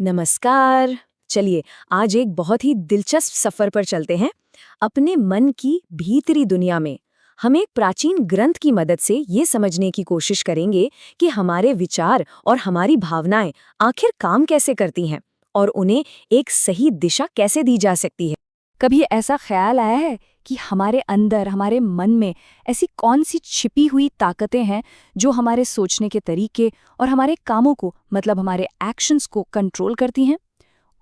नमस्कार। चलिए, आज एक बहुत ही दिलचस्प सफर पर चलते हैं। अपने मन की भीतरी दुनिया में हम एक प्राचीन ग्रंथ की मदद से ये समझने की कोशिश करेंगे कि हमारे विचार और हमारी भावनाएं आखिर काम कैसे करती हैं और उन्हें एक सही दिशा कैसे दी जा सकती है। कभी ऐसा ख्याल आया है कि हमारे अंदर, हमारे मन में ऐसी कौन सी छिपी हुई ताकतें हैं जो हमारे सोचने के तरीके और हमारे कामों को, मतलब हमारे एक्शंस को कंट्रोल करती हैं,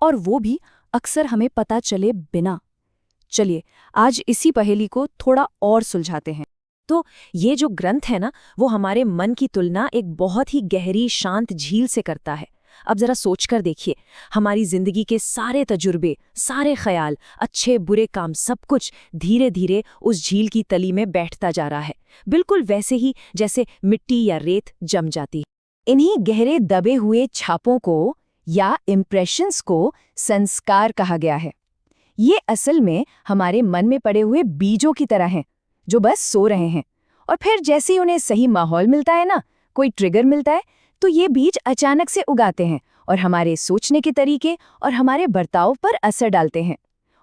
और वो भी अक्सर हमें पता चले बिना। चलिए, आज इसी पहेली को थोड़ा और सुलझाते हैं। तो ये जो ग्रंथ है ना, वो हमारे मन की तुलना एक बहुत ही गहरी शांत झील से करता है। अब जरा सोचकर देखिए, हमारी जिंदगी के सारे तजुर्बे, सारे ख्याल, अच्छे बुरे काम, सब कुछ धीरे धीरे उस झील की तली में बैठता जा रहा है, बिल्कुल वैसे ही जैसे मिट्टी या रेत जम जाती है। इन्हीं गहरे दबे हुए छापों को या इम्प्रेशंस को संस्कार कहा गया है। ये असल में हमारे मन में पड़े हुए बीजों की तरह हैं, जो बस सो रहे हैं, और फिर जैसे ही उन्हें सही माहौल मिलता है ना, कोई ट्रिगर मिलता है, तो ये बीज अचानक से उगाते हैं और हमारे सोचने के तरीके और हमारे बर्ताव पर असर डालते हैं।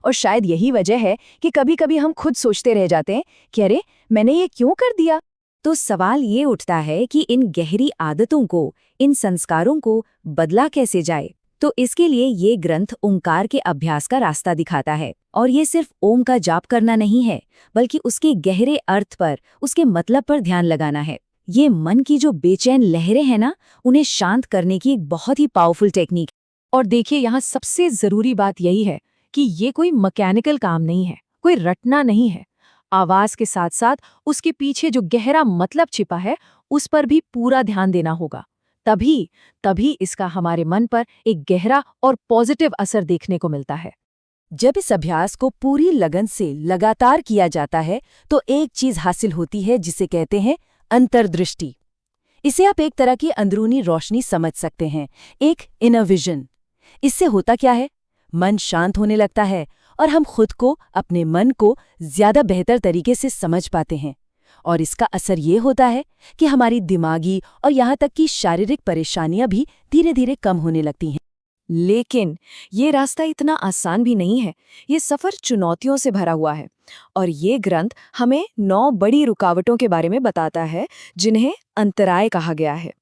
और शायद यही वजह है कि कभी-कभी हम खुद सोचते रह जाते हैं कि अरे, मैंने ये क्यों कर दिया। तो सवाल ये उठता है कि इन गहरी आदतों को, इन संस्कारों को बदला कैसे जाए। तो इसके लिए ये ग्रंथ ओंकार के अभ्यास का रास्ता दिखाता है। और ये सिर्फ ओम का जाप करना नहीं है, बल्कि उसके गहरे अर्थ पर, उसके मतलब पर ध्यान लगाना है। ये मन की जो बेचैन लहरें हैं ना, उन्हें शांत करने की एक बहुत ही पावरफुल टेक्निक। और देखिए, यहाँ सबसे ज़रूरी बात यही है कि ये कोई मैकेनिकल काम नहीं है, कोई रटना नहीं है। आवाज़ के साथ साथ उसके पीछे जो गहरा मतलब छिपा है, उस पर भी पूरा ध्यान देना होगा। तभी तभी इसका हमारे मन पर एक गहरा और पॉजिटिव असर देखने को मिलता है। जब इस अभ्यास को पूरी लगन से लगातार किया जाता है, तो एक चीज हासिल होती है जिसे कहते हैं अंतर्दृष्टि। इसे आप एक तरह की अंदरूनी रोशनी समझ सकते हैं, एक इनर विजन। इससे होता क्या है, मन शांत होने लगता है और हम खुद को, अपने मन को ज्यादा बेहतर तरीके से समझ पाते हैं। और इसका असर ये होता है कि हमारी दिमागी और यहाँ तक कि शारीरिक परेशानियां भी धीरे धीरे कम होने लगती हैं। लेकिन ये रास्ता इतना आसान भी नहीं है। ये सफर चुनौतियों से भरा हुआ है। और ये ग्रंथ हमें 9 बड़ी रुकावटों के बारे में बताता है, जिन्हें अंतराय कहा गया है।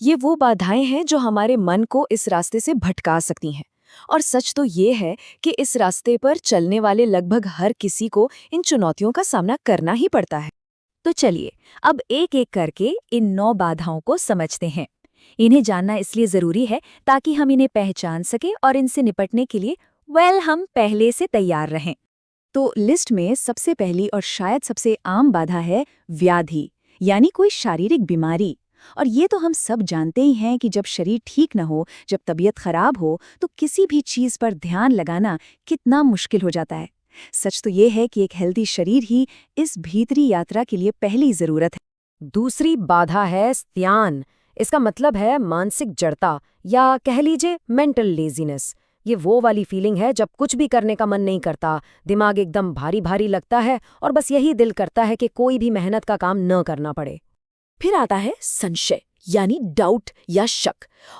ये वो बाधाएं हैं जो हमारे मन को इस रास्ते से भटका सकती हैं। और सच तो ये है कि इस रास्ते पर चलने वाले लगभग हर किसी को इन चुनौतियों का सामना करना ही पड़ता है। तो चलिए, अब एक एक करके इन 9 बाधाओं को समझते हैं। इन्हें जानना इसलिए जरूरी है ताकि हम इन्हें पहचान सकें और इनसे निपटने के लिए हम पहले से तैयार रहें। तो लिस्ट में सबसे पहली और शायद सबसे आम बाधा है व्याधि, यानी कोई शारीरिक बीमारी। और ये तो हम सब जानते ही हैं कि जब शरीर ठीक न हो, जब तबीयत खराब हो, तो किसी भी चीज पर ध्यान लगाना कितना मुश्किल हो जाता है। सच तो ये है कि एक हेल्दी शरीर ही इस भीतरी यात्रा के लिए पहली जरूरत है। दूसरी बाधा है ध्यान। इसका मतलब है मानसिक जड़ता, या कह लीजिए मेंटल लेजीनेस। ये वो वाली फीलिंग है जब कुछ भी करने का मन नहीं करता, दिमाग एकदम भारी भारी लगता है और बस यही दिल करता है कि कोई भी मेहनत का काम न करना पड़े। फिर आता है संशय, यानी डाउट या शक।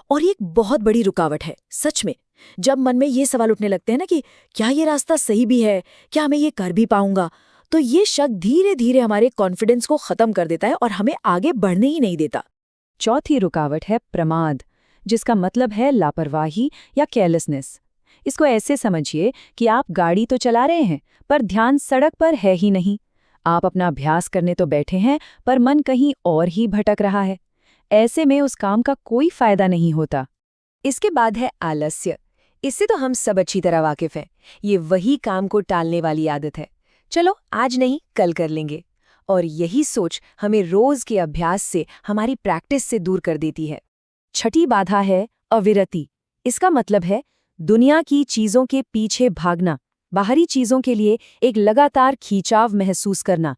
और ये एक बहुत बड़ी रुकावट है सच में। जब मन में ये सवाल उठने लगते हैं ना कि क्या ये रास्ता सही भी है, क्या मैं ये कर भी पाऊंगा, तो ये शक धीरे धीरे हमारे कॉन्फिडेंस को खत्म कर देता है और हमें आगे बढ़ने ही नहीं देता। चौथी रुकावट है प्रमाद, जिसका मतलब है लापरवाही या केयरलेसनेस। इसको ऐसे समझिए कि आप गाड़ी तो चला रहे हैं, पर ध्यान सड़क पर है ही नहीं। आप अपना अभ्यास करने तो बैठे हैं, पर मन कहीं और ही भटक रहा है। ऐसे में उस काम का कोई फायदा नहीं होता। इसके बाद है आलस्य। इससे तो हम सब अच्छी तरह वाकिफ हैं। ये वही काम को टालने वाली आदत है। चलो आज नहीं, कल कर लेंगे। और यही सोच हमें रोज के अभ्यास से, हमारी प्रैक्टिस से दूर कर देती है। छठी बाधा है अविरति। इसका मतलब है दुनिया की चीजों के पीछे भागना, बाहरी चीजों के लिए एक लगातार खींचाव महसूस करना।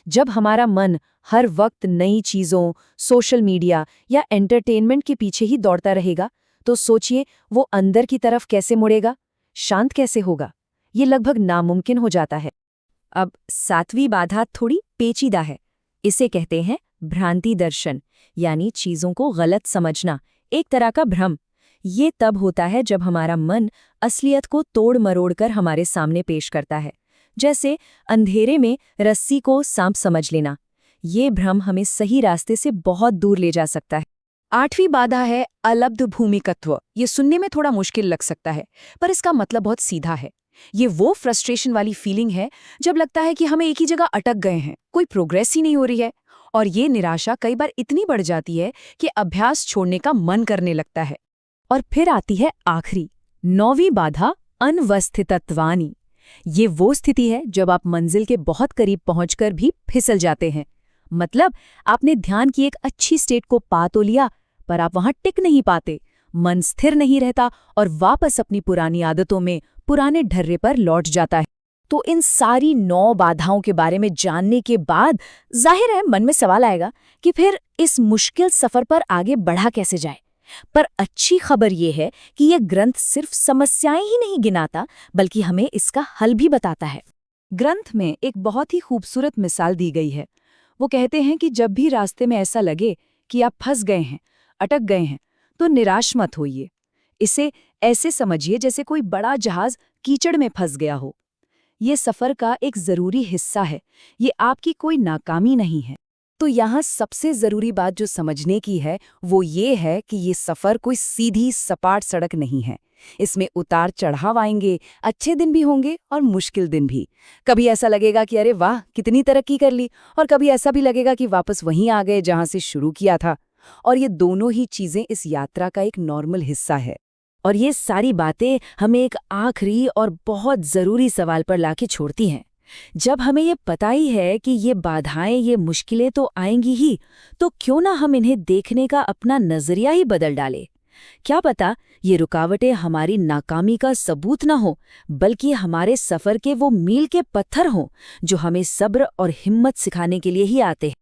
जब हमारा मन हर वक्त नई चीजों, सोशल मीडिया या एंटरटेनमेंट के पीछे ही दौड़ता रहेगा, तो सोचिए वो अंदर की तरफ कैसे मुड़ेगा, शांत कैसे होगा। ये लगभग नामुमकिन हो जाता है। अब 7वीं बाधा थोड़ी पेचीदा है। इसे कहते हैं भ्रांति दर्शन, यानी चीजों को गलत समझना, एक तरह का भ्रम। ये तब होता है जब हमारा मन असलियत को तोड़ मरोड़ कर हमारे सामने पेश करता है, जैसे अंधेरे में रस्सी को सांप समझ लेना। ये भ्रम हमें सही रास्ते से बहुत दूर ले जा सकता है। 8वीं बाधा है अलब्ध भूमिकत्व। ये सुनने में थोड़ा मुश्किल लग सकता है, पर इसका मतलब बहुत सीधा है। ये वो फ्रस्ट्रेशन वाली फीलिंग है जब लगता है कि हमें एक ही जगह अटक गए हैं, कोई प्रोग्रेस ही नहीं हो रही है। और ये निराशा कई बार इतनी बढ़ जाती है कि अभ्यास छोड़ने का मन करने लगता है। और फिर आती है आखिरी 9वीं बाधा, अनवस्थितत्वानि। ये वो स्थिति है जब आप मंजिल के बहुत करीब पहुंचकर भी फिसल जाते हैं। मतलब आपने ध्यान की एक अच्छी स्टेट को पा तो लिया, पर आप वहां टिक नहीं पाते, मन स्थिर नहीं रहता और वापस अपनी पुरानी आदतों में, पुराने ढर्रे पर लौट जाता है। तो इन सारी 9 बाधाओं के बारे में जानने के बाद जाहिर है मन में सवाल आएगा कि फिर इस मुश्किल सफर पर आगे बढ़ा कैसे जाए। पर अच्छी खबर ये है कि यह ग्रंथ सिर्फ समस्याएं ही नहीं गिनाता, बल्कि हमें इसका हल भी बताता है। ग्रंथ में एक बहुत ही खूबसूरत मिसाल दी गई है। वो कहते हैं कि जब भी रास्ते में ऐसा लगे कि आप फंस गए हैं, अटक गए हैं, तो निराश मत होइए। इसे ऐसे समझिए जैसे कोई बड़ा जहाज कीचड़ में फंस गया हो। ये सफर का एक जरूरी हिस्सा है, ये आपकी कोई नाकामी नहीं है। तो यहाँ सबसे जरूरी बात जो समझने की है वो ये है कि ये सफर कोई सीधी सपाट सड़क नहीं है। इसमें उतार चढ़ाव आएंगे, अच्छे दिन भी होंगे और मुश्किल दिन भी। कभी ऐसा लगेगा कि अरे वाह कितनी तरक्की कर ली, और कभी ऐसा भी लगेगा कि वापस वहीं आ गए जहां से शुरू किया था। और ये दोनों ही चीजें इस यात्रा का एक नॉर्मल हिस्सा है। और ये सारी बातें हमें एक आखिरी और बहुत जरूरी सवाल पर लाके छोड़ती हैं। जब हमें ये पता ही है कि ये बाधाएं, ये मुश्किलें तो आएंगी ही, तो क्यों ना हम इन्हें देखने का अपना नजरिया ही बदल डालें। क्या पता ये रुकावटें हमारी नाकामी का सबूत न हो, बल्कि हमारे सफर के वो मील के पत्थर हों जो हमें सब्र और हिम्मत सिखाने के लिए ही आते हैं।